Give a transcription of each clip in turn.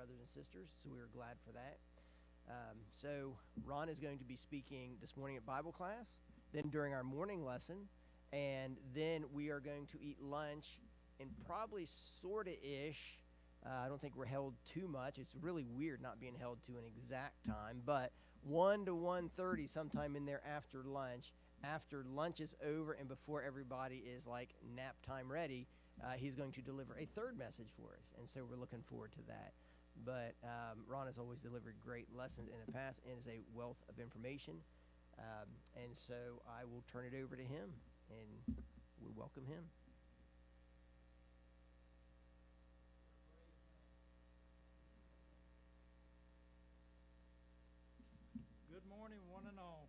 brothers and sisters, so we are glad for that. So Ron is going to be speaking this morning at Bible class, then during our morning lesson, and then we are going to eat lunch and probably sorta-ish. I don't think we're held too much. It's really weird not being held to an exact time, but 1 to 1:30, sometime in there after lunch. After lunch is over and before everybody is like nap time ready, he's going to deliver a third message for us, and so we're looking forward to that. But Ron has always delivered great lessons in the past and is a wealth of information, and so I will turn it over to him, and we welcome him. Good morning, one and all.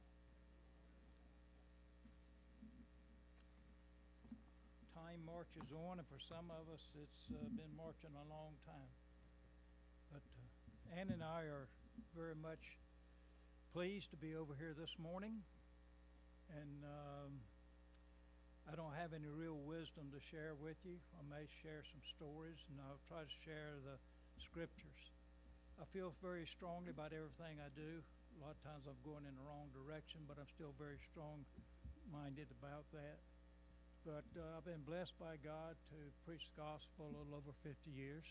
Time marches on, and for some of us, it's been marching a long time. But Ann and I are very much pleased to be over here this morning, and I don't have any real wisdom to share with you. I may share some stories, and I'll try to share the scriptures. I feel very strongly about everything I do. A lot of times I'm going in the wrong direction, but I'm still very strong-minded about that. But I've been blessed by God to preach the gospel a little over 50 years.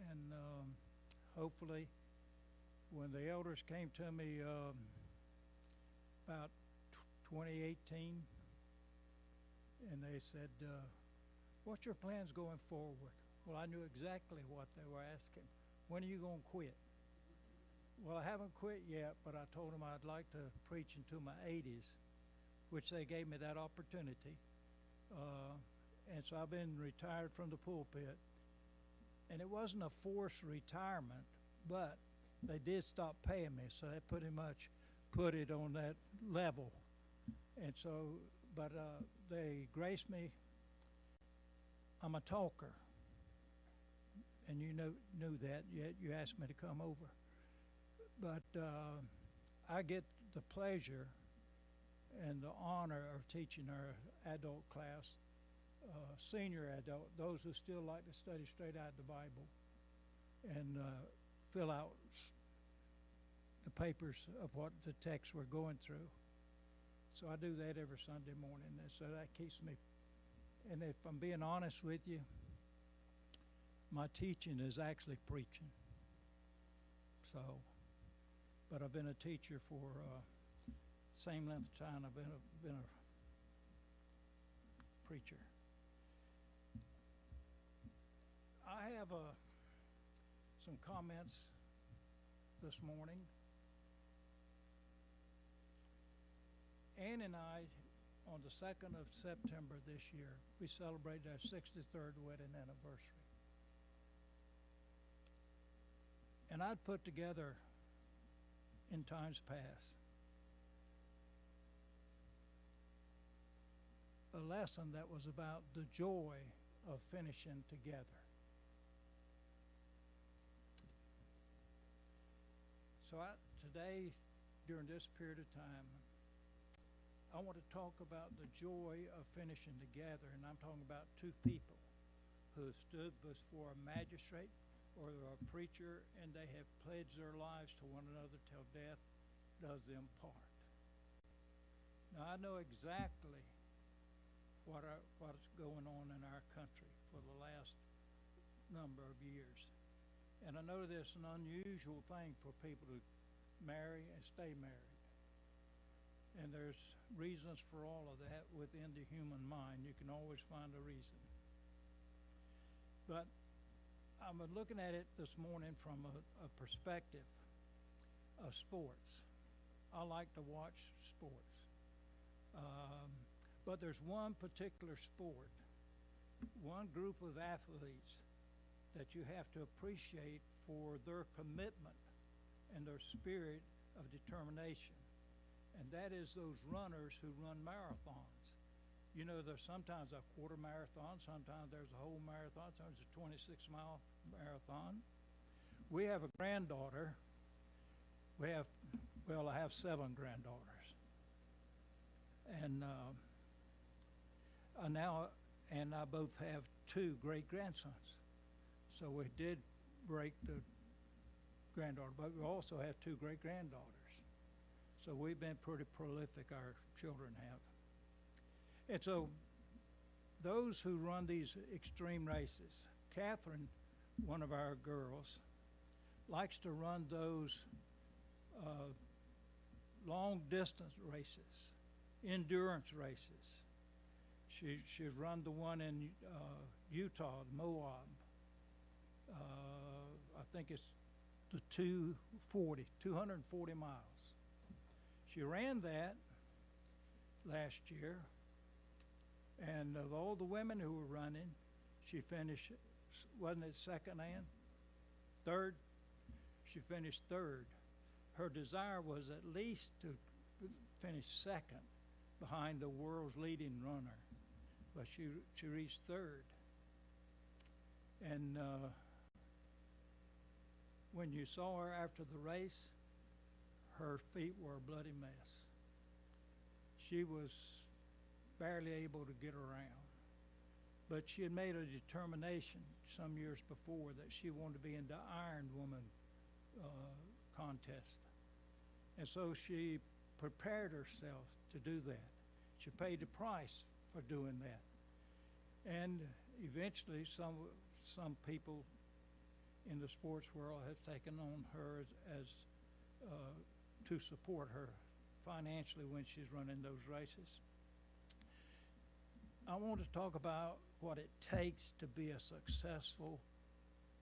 And hopefully, when the elders came to me about 2018, and they said, what's your plans going forward? Well, I knew exactly what they were asking. When are you going to quit? Well, I haven't quit yet, but I told them I'd like to preach into my 80s, which they gave me that opportunity. And so I've been retired from the pulpit. And it wasn't a forced retirement, but they did stop paying me, so that pretty much put it on that level. And so, but they graced me. I'm a talker, and you knew that, yet you asked me to come over. But I get the pleasure and the honor of teaching our adult class, senior adult, those who still like to study straight out of the Bible and fill out the papers of what the text we're going through. So I do that every Sunday morning, and so that keeps me. And if I'm being honest with you, my teaching is actually preaching. So, but I've been a teacher for same length of time I've been a preacher. I have some comments this morning. Ann and I, on the 2nd of September this year, we celebrated our 63rd wedding anniversary. And I'd put together in times past a lesson that was about the joy of finishing together. So today, during this period of time, I want to talk about the joy of finishing together, and I'm talking about two people who have stood before a magistrate or a preacher, and they have pledged their lives to one another till death does them part. Now, I know exactly what's going on in our country for the last number of years. And I know there's an unusual thing for people to marry and stay married. And there's reasons for all of that within the human mind. You can always find a reason. But I'm looking at it this morning from a perspective of sports. I like to watch sports. But there's one particular sport, one group of athletes that you have to appreciate for their commitment and their spirit of determination. And that is those runners who run marathons. You know, there's sometimes a quarter marathon, sometimes there's a whole marathon, sometimes a 26-mile marathon. We have a granddaughter. I have 7 granddaughters. And I both have 2 great grandsons. So we did break the granddaughter, but we also have 2 great-granddaughters. So we've been pretty prolific, our children have. And so those who run these extreme races, Catherine, one of our girls, likes to run those long-distance races, endurance races. She's run the one in Utah, Moab. I think it's the 240 miles. She ran that last year, and of all the women who were running, she finished, wasn't it second, Ann? Third? She finished third. Her desire was at least to finish second behind the world's leading runner, but she reached third. And when you saw her after the race, her feet were a bloody mess. She was barely able to get around. But she had made a determination some years before that she wanted to be in the Iron Woman contest. And so she prepared herself to do that. She paid the price for doing that. And eventually some people in the sports world have taken on her as to support her financially when she's running those races. I want to talk about what it takes to be a successful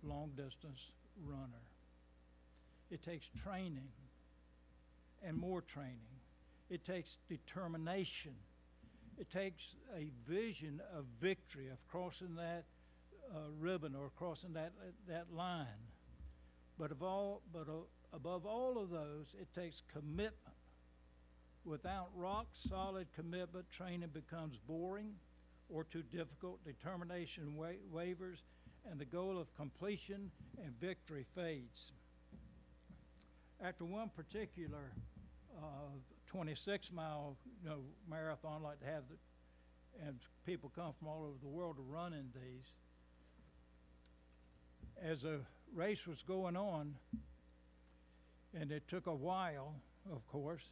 long-distance runner. It takes training and more training. It takes determination. It takes a vision of victory, of crossing that ribbon or crossing that line. But above all of those, it takes commitment. Without rock-solid commitment, training becomes boring or too difficult. Determination wavers, and the goal of completion and victory fades. After one particular 26-mile marathon, like to have and people come from all over the world to run in these. As a race was going on, and it took a while, of course,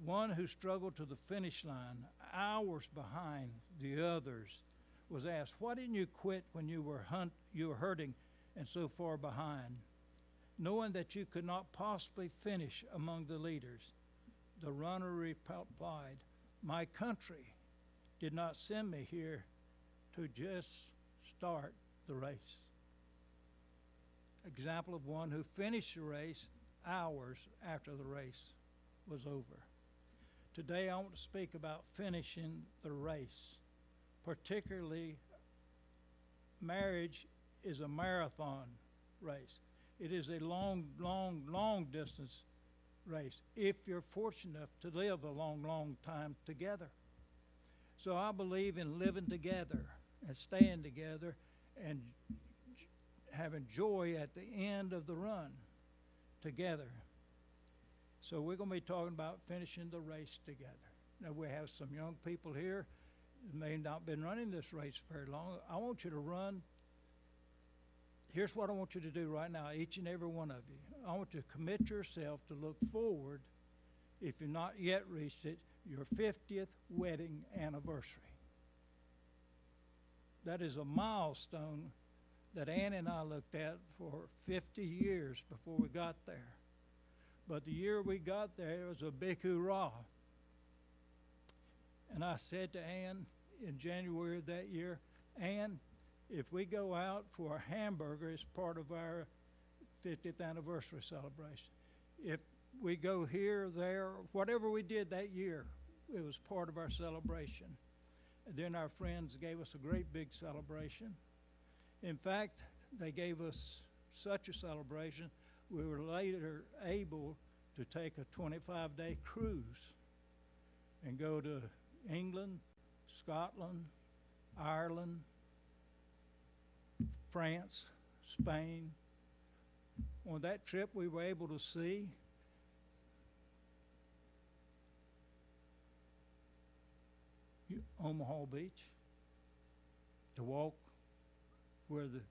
one who struggled to the finish line, hours behind the others, was asked, "Why didn't you quit when you were hurting and so far behind?" Knowing that you could not possibly finish among the leaders, the runner replied, "My country did not send me here to just start the race." Example of one who finished the race hours after the race was over. Today I want to speak about finishing the race. Particularly, marriage is a marathon race. It is a long distance race if you're fortunate enough to live a long time together. So I believe in living together and staying together and having joy at the end of the run together. So we're going to be talking about finishing the race together. Now we have some young people here who may not been running this race very long. I want you to run. Here's what I want you to do right now, each and every one of you. I want you to commit yourself to look forward, if you've not yet reached it, your 50th wedding anniversary. That is a milestone that Ann and I looked at for 50 years before we got there. But the year we got there, it was a big hoorah. And I said to Ann in January of that year, "Ann, if we go out for a hamburger as part of our 50th anniversary celebration, if we go here, there, whatever we did that year, it was part of our celebration." And then our friends gave us a great big celebration. In fact, they gave us such a celebration, we were later able to take a 25-day cruise and go to England, Scotland, Ireland, France, Spain. On that trip, we were able to see Omaha Beach, to walk where the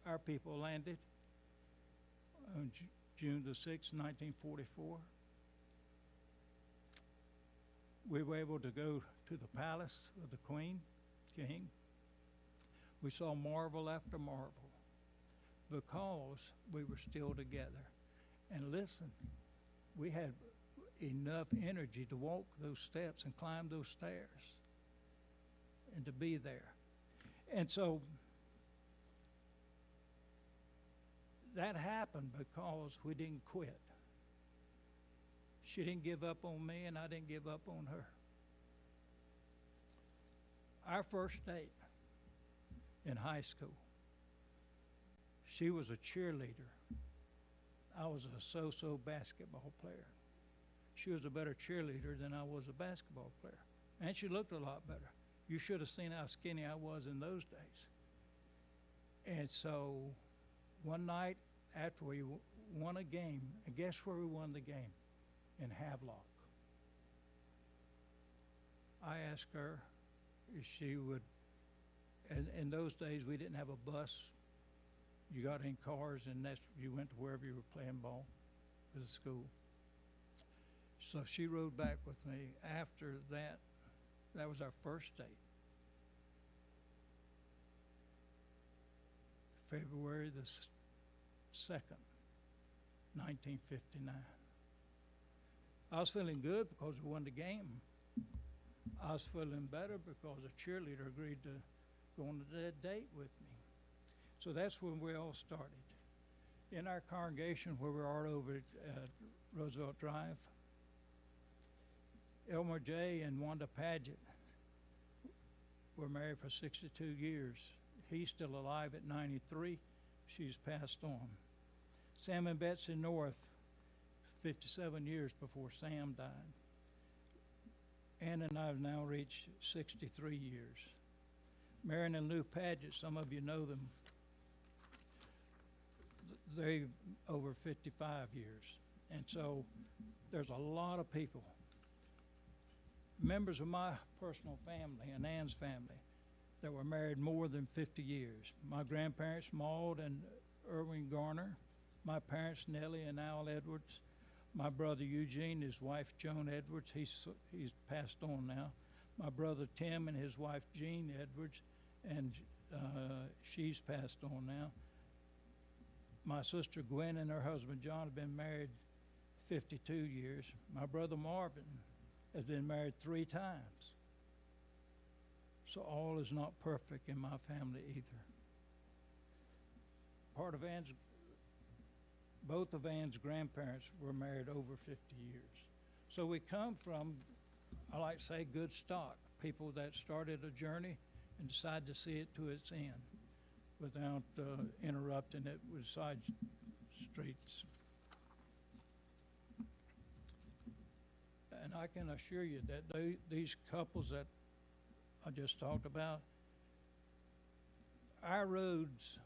our people landed on June the 6th, 1944. We were able to go to the palace of the King. We saw marvel after marvel because we were still together. And listen, we had enough energy to walk those steps and climb those stairs and to be there. And so that happened because we didn't quit. She didn't give up on me, and I didn't give up on her. Our first date in high school, she was a cheerleader. I was a so-so basketball player. She was a better cheerleader than I was a basketball player. And she looked a lot better. You should have seen how skinny I was in those days. And so one night after we won a game, and guess where we won the game? In Havelock. I asked her if she would, and in those days we didn't have a bus. You got in cars and you went to wherever you were playing ball with the school. So she rode back with me after that. That was our first date. February the 2nd, 1959. I was feeling good because we won the game. I was feeling better because a cheerleader agreed to go on that date with me. So that's when we all started. In our congregation where we are over at Roosevelt Drive, Elmer J. and Wanda Paget were married for 62 years. He's still alive at 93. She's passed on. Sam and Betsy North, 57 years before Sam died. Ann and I have now reached 63 years. Marion and Lou Paget, some of you know them. They over 55 years. And so there's a lot of people. Members of my personal family and Ann's family that were married more than 50 years. My grandparents, Maud and Irwin Garner. My parents, Nellie and Al Edwards. My brother Eugene, his wife Joan Edwards, he's passed on now. My brother Tim and his wife Jean Edwards, and she's passed on now. My sister Gwen and her husband John have been married 52 years. My brother Marvin has been married 3 times. So all is not perfect in my family either. Both of Ann's grandparents were married over 50 years. So we come from, I like to say, good stock. People that started a journey and decided to see it to its end without interrupting it with side streets. And I can assure you that these couples that I just talked about, our roads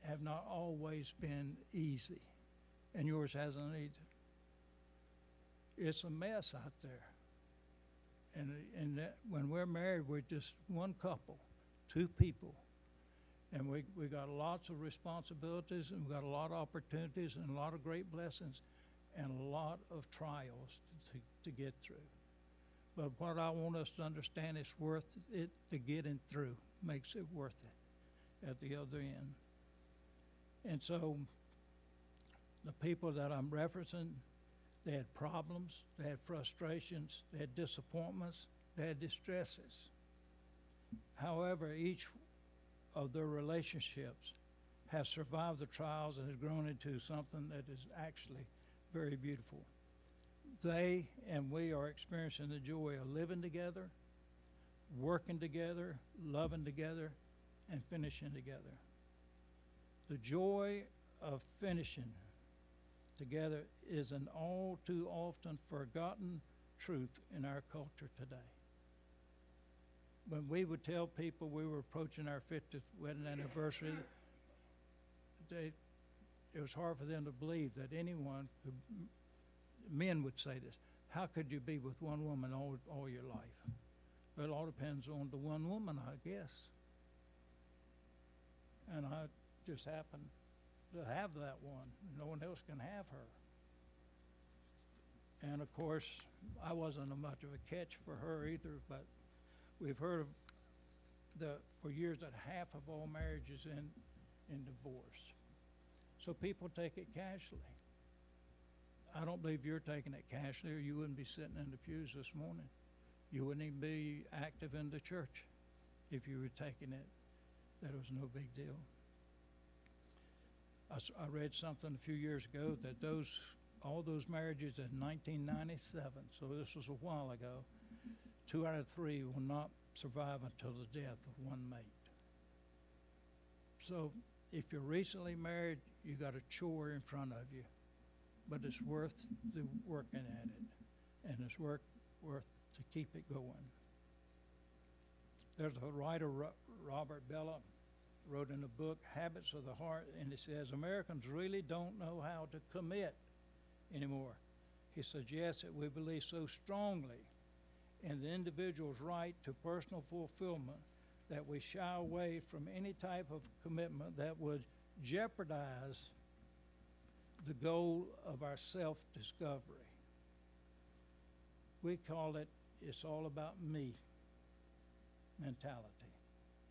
have not always been easy, and yours hasn't either. It's a mess out there. And that when we're married, we're just one couple, 2 people. And we got lots of responsibilities, and we got a lot of opportunities, and a lot of great blessings, and a lot of trials to get through. But what I want us to understand is worth it to getting through, makes it worth it at the other end. And so the people that I'm referencing, they had problems, they had frustrations, they had disappointments, they had distresses. However, each of their relationships has survived the trials and has grown into something that is actually very beautiful. They and we are experiencing the joy of living together, working together, loving together, and finishing together. The joy of finishing together is an all too often forgotten truth in our culture today. When we would tell people we were approaching our 50th wedding anniversary, it was hard for them to believe that anyone could, men would say this, how could you be with one woman all your life? Well, it all depends on the one woman, I guess. And just happened to have that one. No one else can have her. And of course, I wasn't much of a catch for her either, but we've heard of for years that half of all marriages end in divorce. So people take it casually. I don't believe you're taking it casually, or you wouldn't be sitting in the pews this morning. You wouldn't even be active in the church if you were taking it that it was no big deal. I read something a few years ago that all those marriages in 1997, so this was a while ago, 2 out of 3 will not survive until the death of one mate. So if you're recently married, you got a chore in front of you, but it's worth the working at it, and it's worth to keep it going. There's a writer, Robert Bellah, wrote in a book, Habits of the Heart, and he says, Americans really don't know how to commit anymore. He suggests that we believe so strongly in the individual's right to personal fulfillment that we shy away from any type of commitment that would jeopardize the goal of our self-discovery. We call it, it's all about me mentality.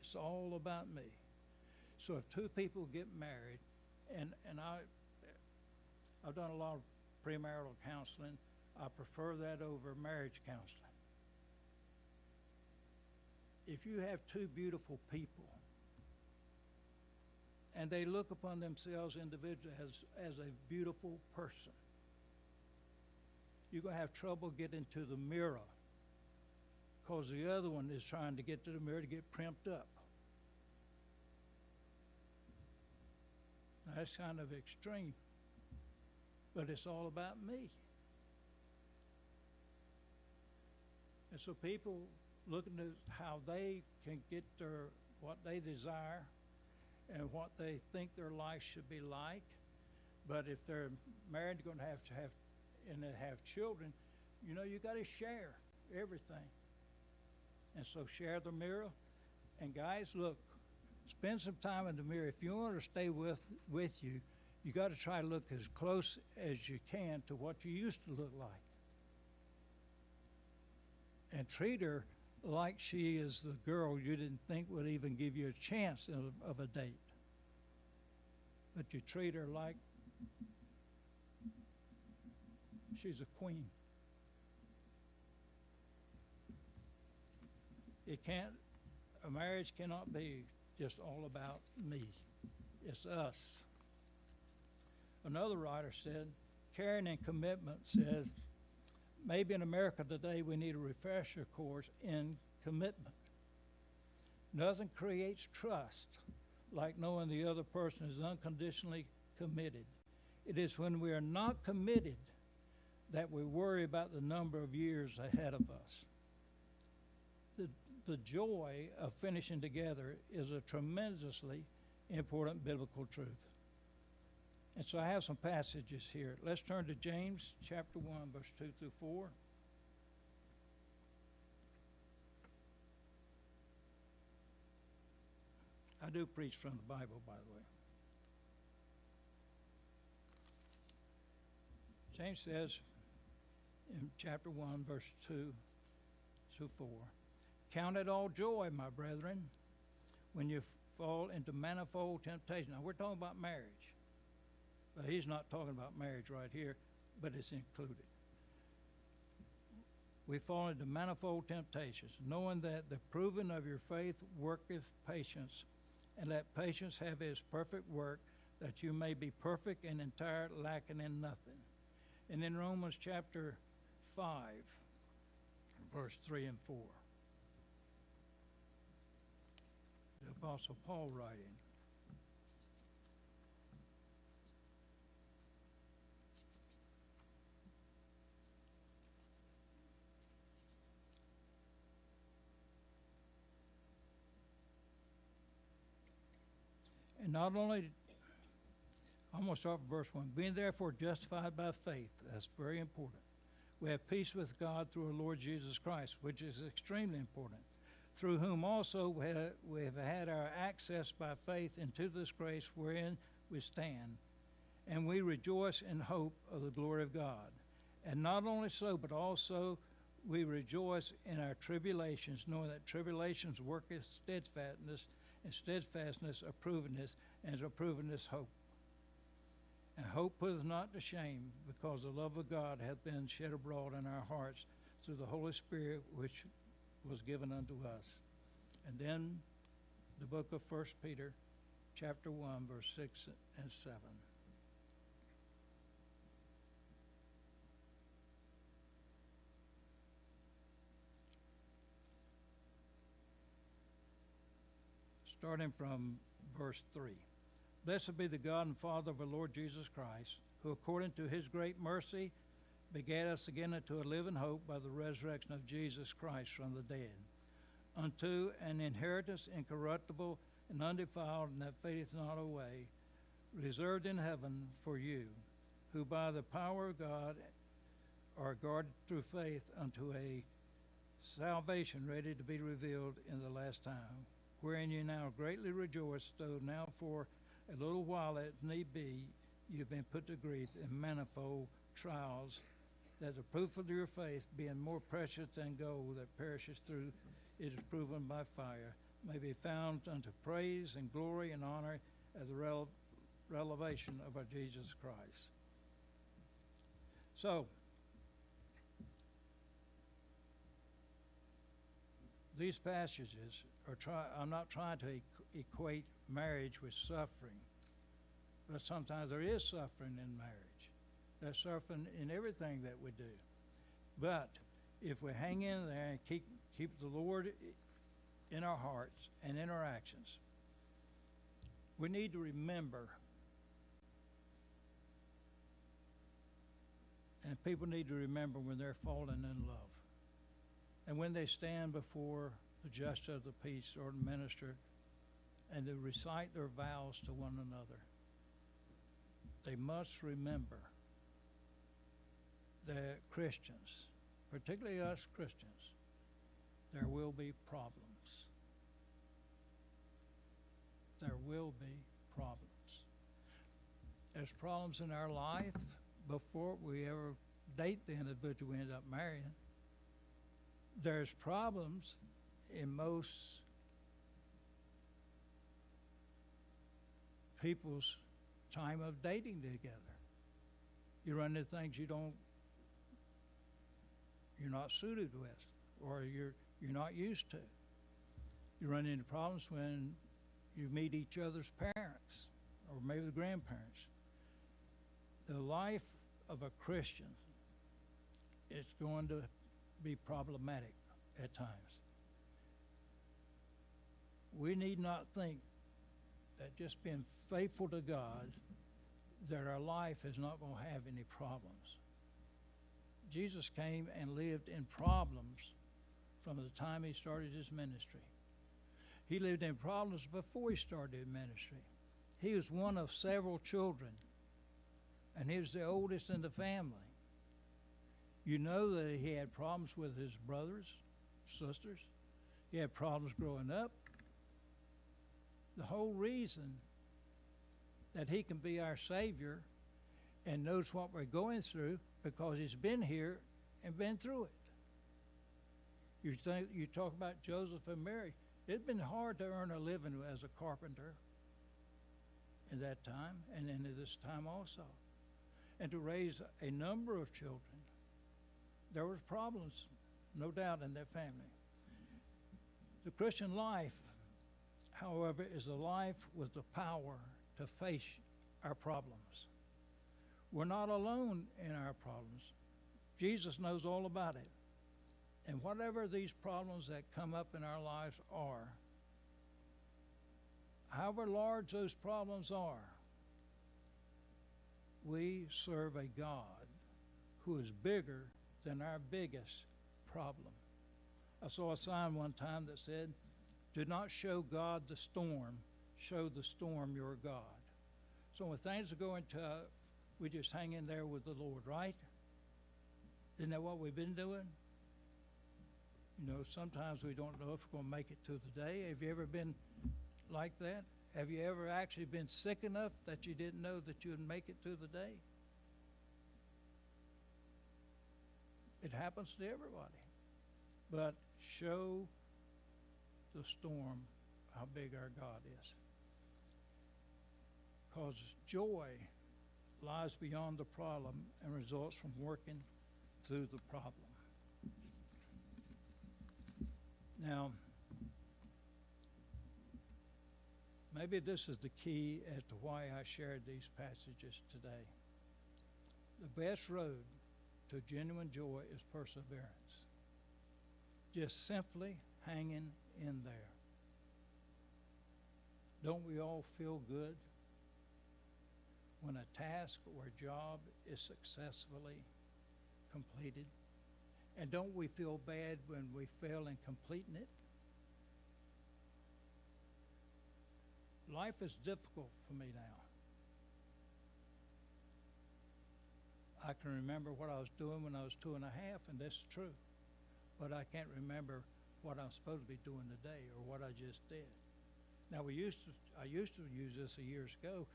It's all about me. So if two people get married, and I've done a lot of premarital counseling, I prefer that over marriage counseling. If you have two beautiful people and they look upon themselves individually as a beautiful person, you're going to have trouble getting to the mirror because the other one is trying to get to the mirror to get primped up. Now, that's kind of extreme, but it's all about me. And so people looking at how they can get what they desire and what they think their life should be like. But if they're married, they're going to have and they have children, you know, you got to share everything. And so share the mirror. And guys, look, spend some time in the mirror. If you want to stay with you, you got to try to look as close as you can to what you used to look like. And treat her like she is the girl you didn't think would even give you a chance of a date. But you treat her like she's a queen. A marriage cannot be just all about me. It's us. Another writer said, caring and commitment says, maybe in America today we need a refresher course in commitment. Nothing creates trust like knowing the other person is unconditionally committed. It is when we are not committed that we worry about the number of years ahead of us. The joy of finishing together is a tremendously important biblical truth. And so I have some passages here. Let's turn to James chapter 1, verse 2 through 4. I do preach from the Bible, by the way. James says in chapter 1, verse 2 through 4, count it all joy, my brethren, when you fall into manifold temptation. Now, we're talking about marriage. But he's not talking about marriage right here, but it's included. We fall into manifold temptations, knowing that the proving of your faith worketh patience, and let patience have its perfect work, that you may be perfect and entire, lacking in nothing. And in Romans chapter 5, verse 3 and 4, the Apostle Paul writing, and not only, I'm going to start with verse 1. Being therefore justified by faith, that's very important. We have peace with God through our Lord Jesus Christ, which is extremely important. through whom also we have had our access by faith into this grace wherein we stand. And we rejoice in hope of the glory of God. And not only so, but also we rejoice in our tribulations, knowing that tribulations worketh steadfastness, and steadfastness approvenness, and approvenness hope. And hope putteth not to shame, because the love of God hath been shed abroad in our hearts through the Holy Spirit which was given unto us. And then the book of 1 Peter, chapter 1, verse 6 and 7. Starting from verse 3. Blessed be the God and Father of our Lord Jesus Christ, who according to his great mercy begat us again unto a living hope by the resurrection of Jesus Christ from the dead, unto an inheritance incorruptible and undefiled, and that fadeth not away, reserved in heaven for you, who by the power of God are guarded through faith unto a salvation ready to be revealed in the last time, wherein you now greatly rejoice, though now for a little while it need be, you have been put to grief in manifold trials, that the proof of your faith, being more precious than gold that perishes through, it is proven by fire, may be found unto praise and glory and honor at the revelation of our Jesus Christ. So, these passages I'm not trying to equate marriage with suffering, but sometimes there is suffering in marriage. There's suffering in everything that we do. But if we hang in there and keep the Lord in our hearts and in our actions, we need to remember, and people need to remember when they're falling in love, and when they stand before the justice of the peace or the minister, and to recite their vows to one another, they must remember that Christians, particularly us Christians, there will be problems. There will be problems. There's problems in our life before we ever date the individual we end up marrying. There's problems in most people's time of dating together. You run into things you're not suited with, or you're not used to. You run into problems when you meet each other's parents, or maybe the grandparents. The life of a Christian is going to be problematic at times. We need not think that just being faithful to God, that our life is not going to have any problems. Jesus came and lived in problems from the time he started his ministry. He lived in problems before he started ministry. He was one of several children, and he was the oldest in the family. You know that he had problems with his brothers, sisters. He had problems growing up. The whole reason that he can be our Savior and knows what we're going through because he's been here and been through it. You talk about Joseph and Mary. It'd been hard to earn a living as a carpenter in that time and in this time also, and to raise a number of children. There were problems, no doubt, in their family. The Christian life, however, is a life with the power to face our problems. We're not alone in our problems. Jesus knows all about it. And whatever these problems that come up in our lives are, however large those problems are, we serve a God who is bigger than our biggest problem. I saw a sign one time that said, "Do not show God the storm, show the storm your God." So when things are going tough, we just hang in there with the Lord, right? Isn't that what we've been doing? You know, sometimes we don't know if we're going to make it to the day. Have you ever been like that? Have you ever actually been sick enough that you didn't know that you would make it to the day? It happens to everybody. But show the storm how big our God is. Because joy lies beyond the problem and results from working through the problem. Now, maybe this is the key as to why I shared these passages today. The best road to genuine joy is perseverance. Just simply hanging in there. Don't we all feel good when a task or a job is successfully completed? And don't we feel bad when we fail in completing it? Life is difficult for me now. I can remember what I was doing when I was 2 and a half, and that's true. But I can't remember what I'm supposed to be doing today or what I just did. Now I used to use this years ago.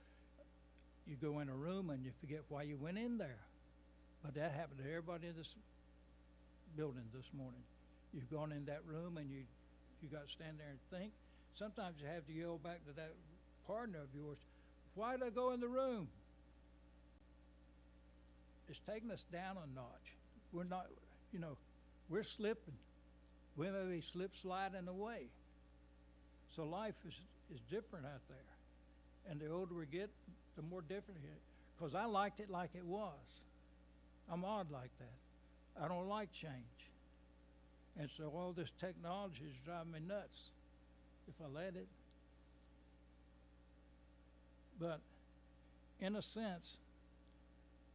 You go in a room and you forget why you went in there. But that happened to everybody in this building this morning. You've gone in that room and you got to stand there and think. Sometimes you have to yell back to that partner of yours, why did I go in the room? It's taking us down a notch. We're not, we're slipping. We may be sliding away. So life is different out there. And the older we get, the more different it is. Because I liked it like it was. I'm odd like that. I don't like change. And so all this technology is driving me nuts if I let it. But in a sense,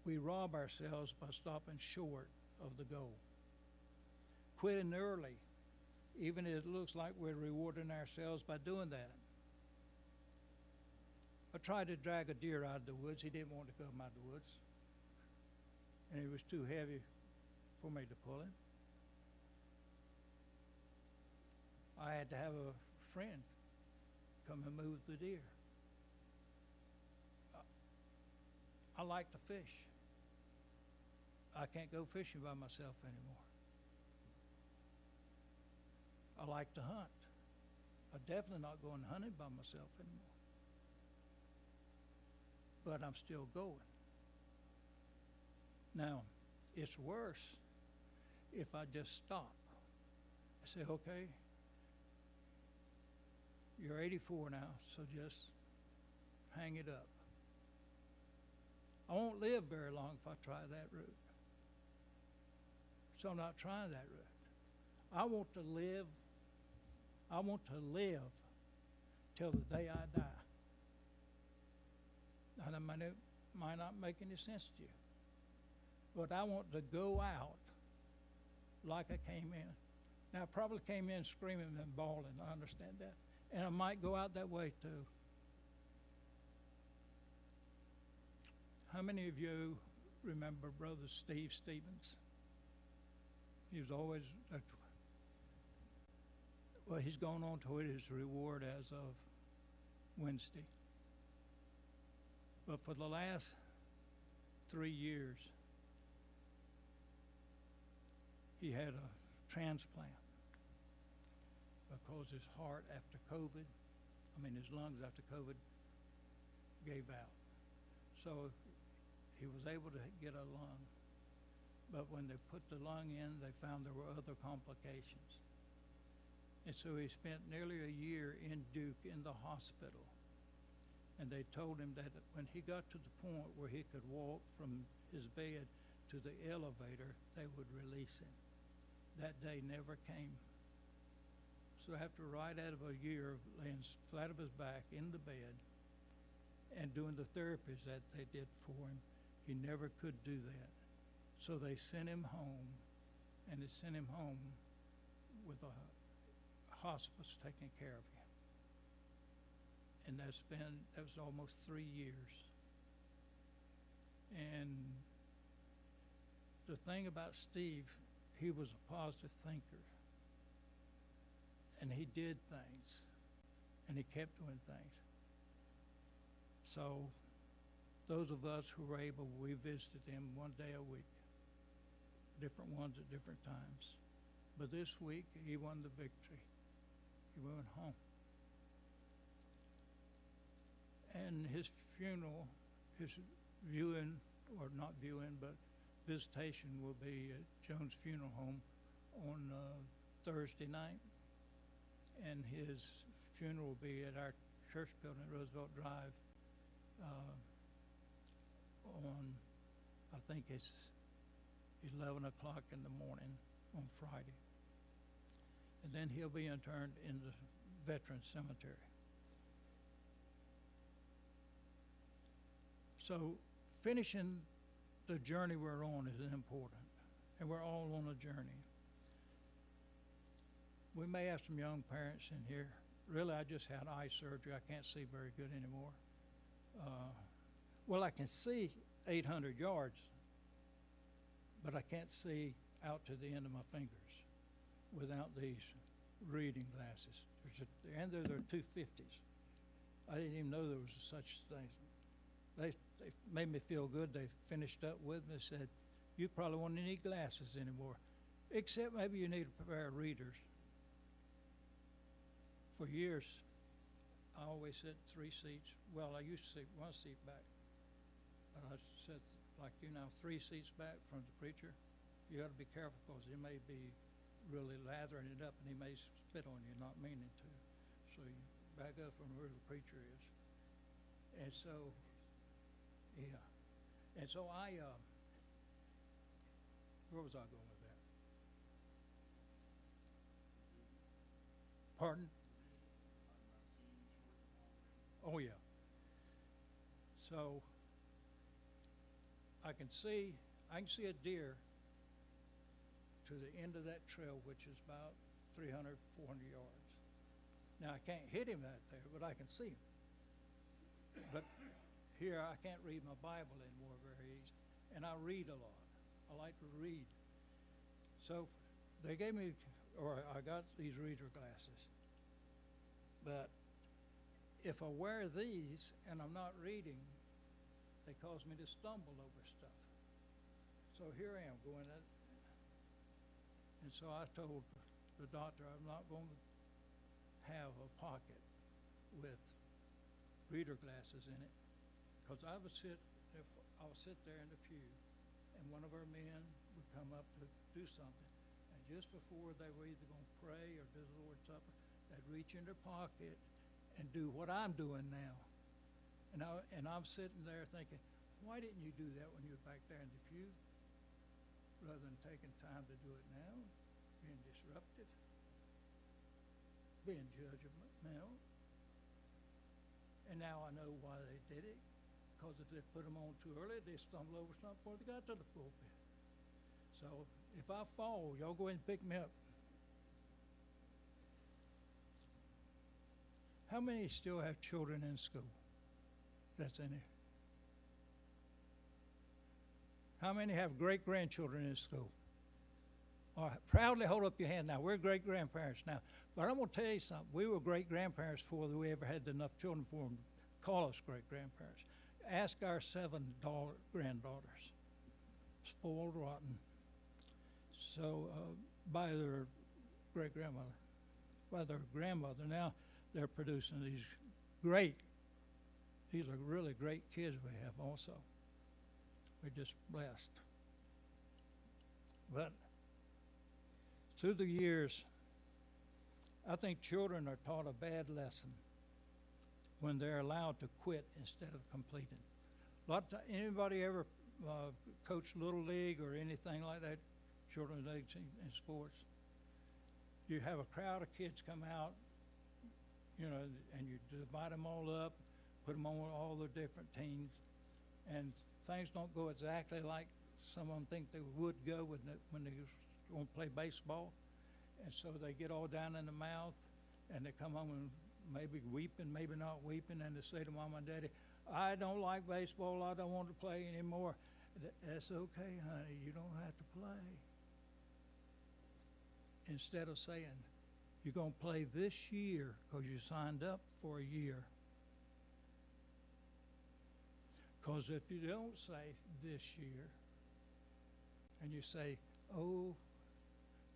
we rob ourselves by stopping short of the goal. Quitting early, even if it looks like we're rewarding ourselves by doing that. I tried to drag a deer out of the woods. He didn't want to come out of the woods. And it was too heavy for me to pull him. I had to have a friend come and move the deer. I like to fish. I can't go fishing by myself anymore. I like to hunt. I'm definitely not going hunting by myself anymore. But I'm still going. Now, it's worse if I just stop. I say, okay, you're 84 now, so just hang it up. I won't live very long if I try that route. So I'm not trying that route. I want to live till the day I die. And it might not make any sense to you. But I want to go out like I came in. Now, I probably came in screaming and bawling. I understand that. And I might go out that way too. How many of you remember Brother Steve Stevens? He was always, well, he's gone on to his reward as of Wednesday. But for the last 3 years, he had a transplant because his heart his lungs after COVID gave out. So he was able to get a lung. But when they put the lung in, they found there were other complications. And so he spent nearly a year in Duke in the hospital. And they told him that when he got to the point where he could walk from his bed to the elevator, they would release him. That day never came. So after right out of a year of laying flat of his back in the bed and doing the therapies that they did for him, he never could do that. So they sent him home, and they sent him home with a hospice taking care of him. And that was almost 3 years. And the thing about Steve, he was a positive thinker. and he did things, and he kept doing things. So those of us who were able, we visited him one day a week, different ones at different times. But this week, he won the victory. He went home. And his funeral, his viewing, or not viewing, but visitation will be at Jones Funeral Home on Thursday night. And his funeral will be at our church building at Roosevelt Drive on, I think it's 11 o'clock in the morning on Friday. And then he'll be interned in the Veterans Cemetery. So finishing the journey we're on is important, and we're all on a journey. We may have some young parents in here. Really, I just had eye surgery. I can't see very good anymore. Well, I can see 800 yards, but I can't see out to the end of my fingers without these reading glasses. And there are 250s. I didn't even know there was such things. They made me feel good. They finished up with me and said, you probably won't need glasses anymore, except maybe you need a pair of readers. For years, I always said 3 seats. Well, I used to sit 1 seat back. But I said, like you now, 3 seats back from the preacher. You got to be careful because he may be really lathering it up and he may spit on you, not meaning to. So you back up from where the preacher is. And so, yeah. And so where was I going with that? Pardon? Oh, yeah. So I can see a deer to the end of that trail, which is about 300, 400 yards. Now, I can't hit him out there, but I can see him. But here, I can't read my Bible anymore very easy, and I read a lot. I like to read. So they gave me, or I got these reader glasses. But if I wear these and I'm not reading, they cause me to stumble over stuff. So here I am going at, and so I told the doctor I'm not going to have a pocket with reader glasses in it, because I would sit there in the pew, and one of our men would come up to do something, and just before they were either going to pray or do the Lord's Supper, they'd reach in their pocket and do what I'm doing now. And I'm sitting there thinking, why didn't you do that when you were back there in the pew? Rather than taking time to do it now, being disruptive, being judgmental. And now I know why they did it, because if they put them on too early, they stumble over something before they got to the pulpit. So if I fall, y'all go ahead and pick me up. How many still have children in school? That's in here. How many have great-grandchildren in school? All right, proudly hold up your hand now. We're great-grandparents now. But I'm going to tell you something. We were great-grandparents before we ever had enough children for them to call us great-grandparents. Ask our 7 granddaughters. Spoiled rotten. So by their great-grandmother, by their grandmother. Now they're producing these are really great kids we have also. We're just blessed. But through the years, I think children are taught a bad lesson when they're allowed to quit instead of completing. Anybody ever coach Little League or anything like that, children's leagues in sports? You have a crowd of kids come out, and you divide them all up, put them on all the different teams, and things don't go exactly like some of them think they would go when they going to play baseball. And so they get all down in the mouth, and they come home and maybe weeping, maybe not weeping, and they say to Mom and Daddy, I don't like baseball, I don't want to play anymore. That's okay, honey, you don't have to play. Instead of saying, You're going to play this year because you signed up for a year. Because if you don't say this year, and you say, oh,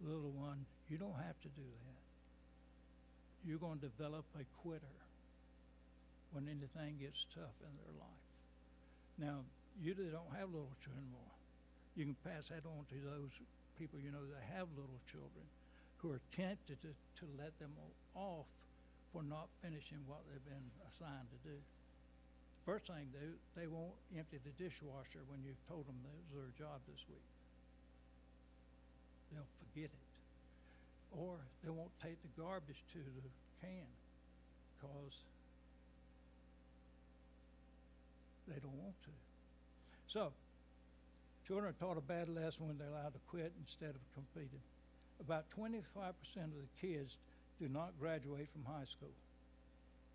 little one, you don't have to do that. You're going to develop a quitter when anything gets tough in their life. Now, you that don't have little children more, you can pass that on to those people you know that have little children who are tempted to let them off for not finishing what they've been assigned to do. First thing, they won't empty the dishwasher when you've told them that was their job this week. They'll forget it. Or they won't take the garbage to the can because they don't want to. So, children are taught a bad lesson when they're allowed to quit instead of completing. About 25% of the kids do not graduate from high school.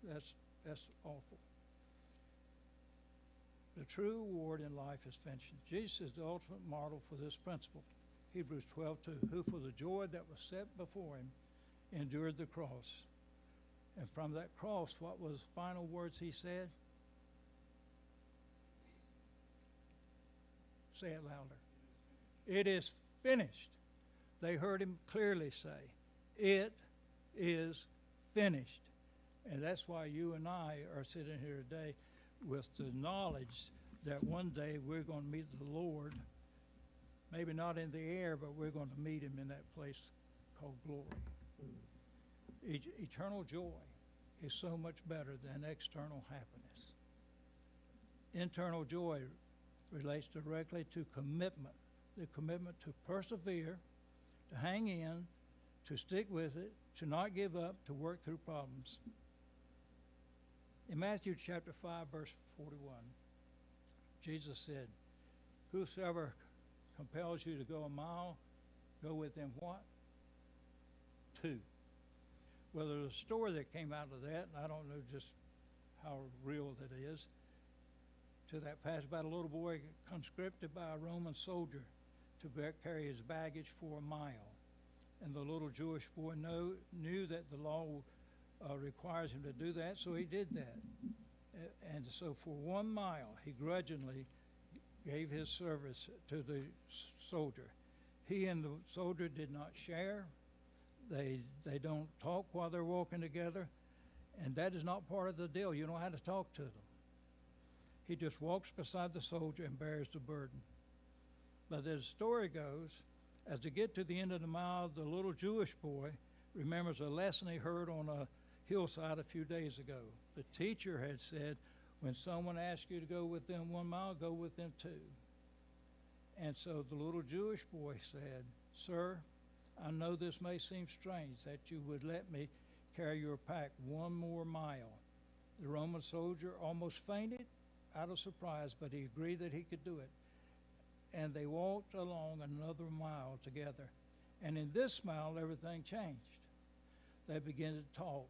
That's awful. The true reward in life is finishing. Jesus is the ultimate model for this principle. Hebrews 12:2, who for the joy that was set before him endured the cross. And from that cross, what was the final words he said? Say it louder. It is finished. They heard him clearly say, it is finished. And that's why you and I are sitting here today with the knowledge that one day we're going to meet the Lord, maybe not in the air, but we're going to meet him in that place called glory. Eternal joy is so much better than external happiness. Internal joy relates directly to commitment, the commitment to persevere, to hang in, to stick with it, to not give up, to work through problems. In Matthew chapter 5, verse 41, Jesus said, whosoever compels you to go a mile, go with them what? 2. Well, there's a story that came out of that, and I don't know just how real that is, to that passage about a little boy conscripted by a Roman soldier to carry his baggage for a mile. And the little Jewish boy knew that the law requires him to do that, so he did that. And so for 1 mile, he grudgingly gave his service to the soldier. He and the soldier did not share. They don't talk while they're walking together. And that is not part of the deal. You don't have to talk to them. He just walks beside the soldier and bears the burden. But as the story goes, as they get to the end of the mile, the little Jewish boy remembers a lesson he heard on a hillside a few days ago. The teacher had said, when someone asks you to go with them 1 mile, go with them 2. And so the little Jewish boy said, sir, I know this may seem strange that you would let me carry your pack 1 more mile. The Roman soldier almost fainted out of surprise, but he agreed that he could do it. And they walked along another mile together. And in this mile, everything changed. They began to talk.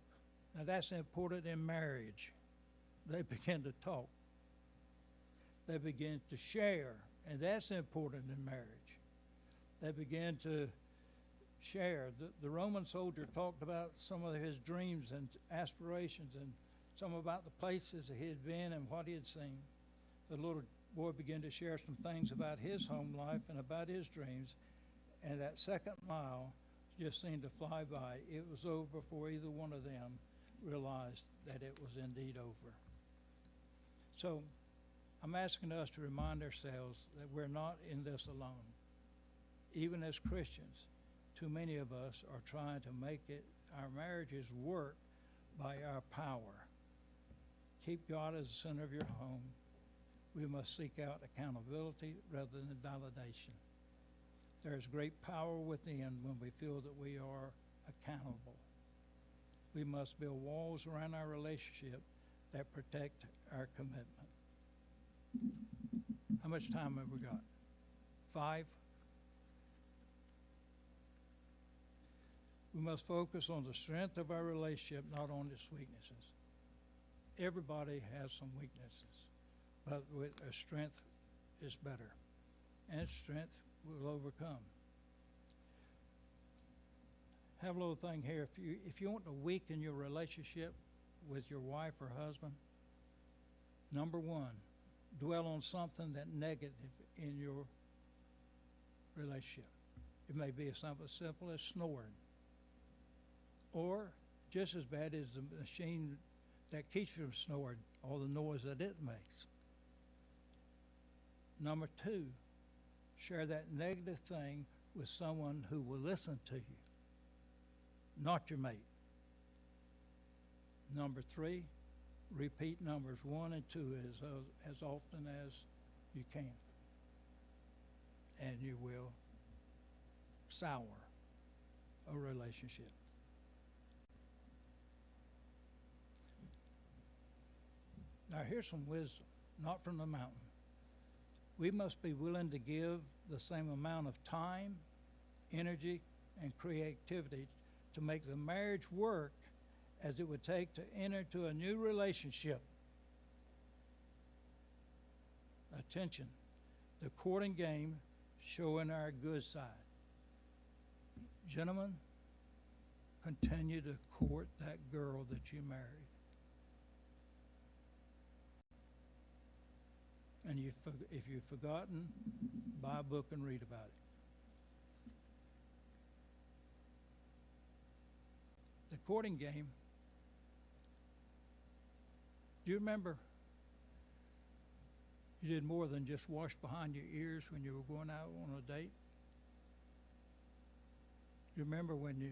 Now that's important in marriage. They began to talk. They began to share, and that's important in marriage. They began to share. The Roman soldier talked about some of his dreams and aspirations and some about the places that he had been and what he had seen. The little boy began to share some things about his home life and about his dreams, and that second mile just seemed to fly by. It was over before either one of them realized that it was indeed over. So I'm asking us to remind ourselves that we're not in this alone. Even as Christians, too many of us are trying to make our marriages work by our power. Keep God as the center of your home. We must seek out accountability rather than validation. There is great power within when we feel that we are accountable. We must build walls around our relationship that protect our commitment. How much time have we got? 5? We must focus on the strength of our relationship, not on its weaknesses. Everybody has some weaknesses, but with a strength is better, and strength will overcome. have a little thing here. If you want to weaken your relationship with your wife or husband, number one, dwell on something that negative in your relationship. It may be something as simple as snoring, or just as bad as the machine that keeps you from snoring, all the noise that it makes. Number two, share that negative thing with someone who will listen to you, not your mate. Number three, repeat numbers 1 and 2 as often as you can, and you will sour a relationship. Now here's some wisdom, not from the mountain. We must be willing to give the same amount of time, energy, and creativity to make the marriage work as it would take to enter into a new relationship. Attention, the courting game showing our good side. Gentlemen, continue to court that girl that you married. And if you've forgotten, buy a book and read about it. The courting game, do you remember you did more than just wash behind your ears when you were going out on a date? You remember when you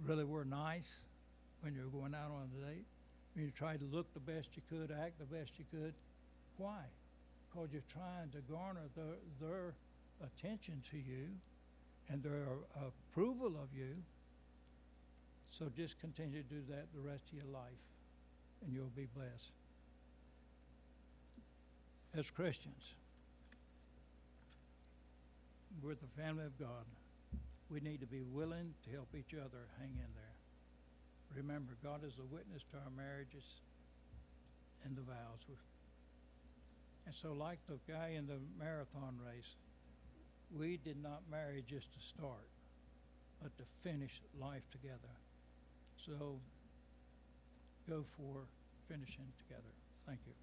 really were nice when you were going out on a date? When you tried to look the best you could, act the best you could? Why? Because you're trying to garner their attention to you and their approval of you. So just continue to do that the rest of your life, and you'll be blessed. As Christians, we're the family of God. We need to be willing to help each other hang in there. Remember, God is a witness to our marriages and the vows. And so like the guy in the marathon race, we did not marry just to start, but to finish life together. So go for finishing together. Thank you.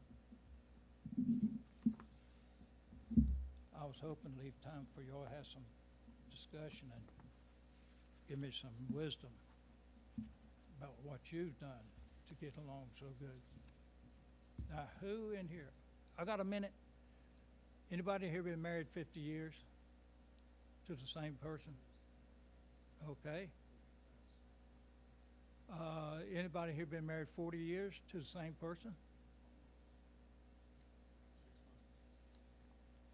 I was hoping to leave time for you all to have some discussion and give me some wisdom about what you've done to get along so good. Now, who in here? I got a minute. Anybody here been married 50 years to the same person? Okay. Anybody here been married 40 years to the same person?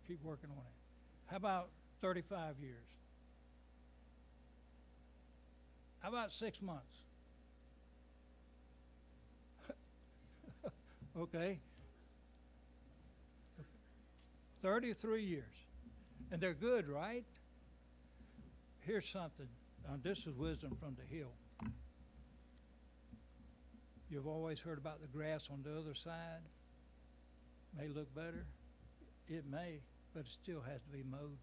Keep working on it. How about 35 years? How about 6 months? Okay. 33 years. And they're good, right? Here's something. Now, this is wisdom from the hill. You've always heard about the grass on the other side. May look better. It may, but it still has to be mowed.